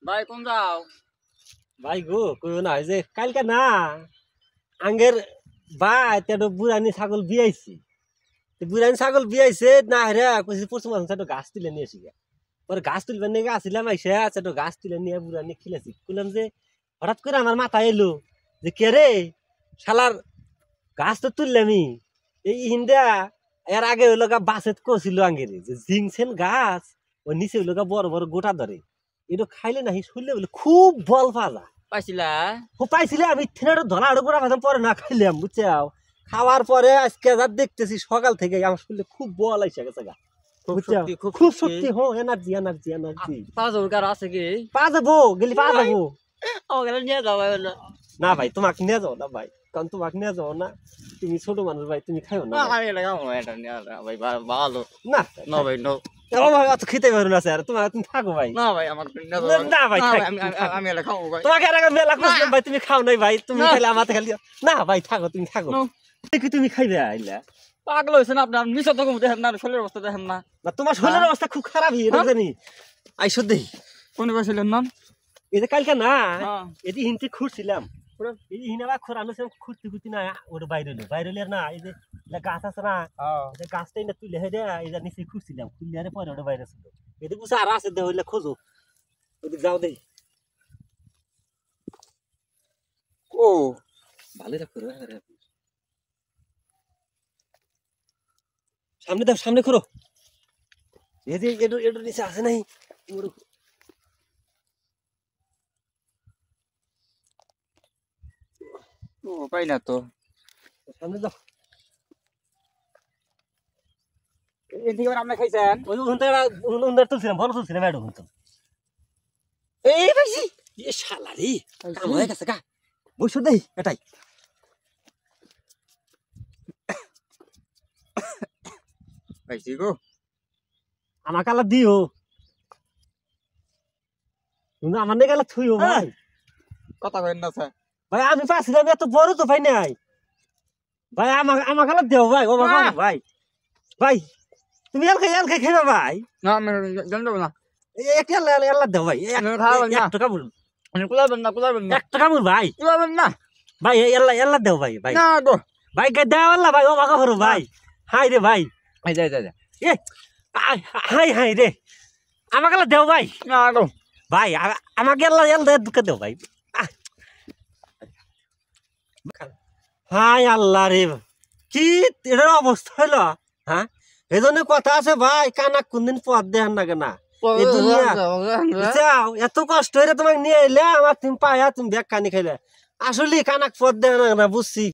ভাই কোন যাও? ভাই গো কইও না যে কালকে না আঙ্গের ভাই তেটো বুড়ানি ছাগল বিয়াইছি বুড়ানি ছাগল বিয়াইছে না রে কইছি পরশু মাস একটা গাছ তুলে নিয়ে আসি পরে গাছ তুলবেন নিয়ে আসছিলাম আইসা একটা গাছ তুলে নিয়ে বুড়ানি খেলেছি কইলাম যে হঠাৎ করে আমার মাথায় এলো যে কে রে শালার গাছ তো তুললামই এই হিন্দা এর আগে হইলো গা বাসেত কছিল আঙ্গের যে জিংছেন গাছ ও নিচে হইলো গা বড় বড় গোটা ধরে এটা খাইলে নাহি শুনলে বলে খুব বল পাওয়া পাইছিলা? পাইছিলে আমি ধরা গোড়া ভাজাম পরে না খাইলাম বুঝছাও খাওয়ার পরে আজকে যা দেখতেছি সকাল থেকে আমার শরীরে খুব বল আইসা গেছে গা খুব শক্তি হো এনার্জি এনার্জি এনার্জি পাঁচ কার আছে কি? পা যাবো গেলি পা যাবো ওগুলো নিয়ে যাও ভাই। না ভাই তোমাকে নিয়ে যাও না ভাই কারণ তোমাকে নিয়ে যাও না তুমি ছোট মানুষ ভাই তুমি খাইও না আমি লাগাও এটা নিয়ে ভাই ভালো না না ভাই নো ভাই অত খেতে পারো না স্যার তোমার তুমি থাকো ভাই না ভাই আমার না ভাই আমি খাও ভাই তোমাকে আর আগে মেলা করলাম ভাই তুমি খাও নাই ভাই তুমি খাইলে আমাতে খালি না ভাই থাকো তুমি থাকো কি তুমি খাইবে আইলা পাগল হইছে না আপনার নিচে তো দেখেন না শরীরের অবস্থা দেখেন না না তোমার শরীরের অবস্থা খুব খারাপ এটা জানি আইসো দেই কোন বসিলেন না এই যে কালকে না এটি হিনতে খুঁড়ছিলাম এই হিনাবা খোরানো খুঁড়তে খুঁড়তে না ওটা বাইরে না এই যে গাছ আছে না গাছটাই না তুলে হেঁটে এই যে নিচে খুঁড়ছিলাম খুললে আরে পরে ওটা বাইরে ছিল এটি বুঝে আর আছে দেহ হইলে খোঁজো ওদিক যাও দেই ও ভালো রাখো সামনে দাও সামনে খোরো এই যে এটা নিচে আছে নাই ও পাই না তো সামনে যাও এদিকে আপনি খাইছেন ওই উন্দার তুলছিলাম ভালো তুলছিলাম ম্যাডাম কিন্তু এই পাইছি এ শালা রে কাম হয়ে গেছে গা বসো দেই এটাই পাইছি গো আমাকে আলা দিও তুমি আমার নিয়ে গেলে থুইও ভাই কথা কইন না স্যার ভাই আমি পাচ্ছিলাম এত বড় তো ভাই নাই ভাই আমাকে আলা দেও ভাই ও বাবা ভাই ভাই তুমি এল খাই খাইবা ভাই না আমি জানতে না এক এল্লা দেও ভাই 1 টাকা বল কুলাবেন না 1 টাকা বল ভাই কুলাবেন না ভাই এল্লা দেও ভাই ভাই না গো ভাই দেও এল্লা ভাই ও বাবা হরো ভাই হাই রে ভাই এই যা এ হাই রে আমাকে আলা দেও ভাই না গো ভাই আমাকে এল্লা দুকে দেও ভাই হাই আল্লাহ রে কি এটার অবস্থা হইল হ্যাঁ এই জন্য কথা আছে ভাই কানা কোনদিন পথ দেখান না কেনা এত কষ্ট হইলে তোমাকে নিয়ে এলে আমার তুমি পায়া তুমি ব্যাগ কানি খাইলে আসলে কানাক পথ দেখান না বুঝছি।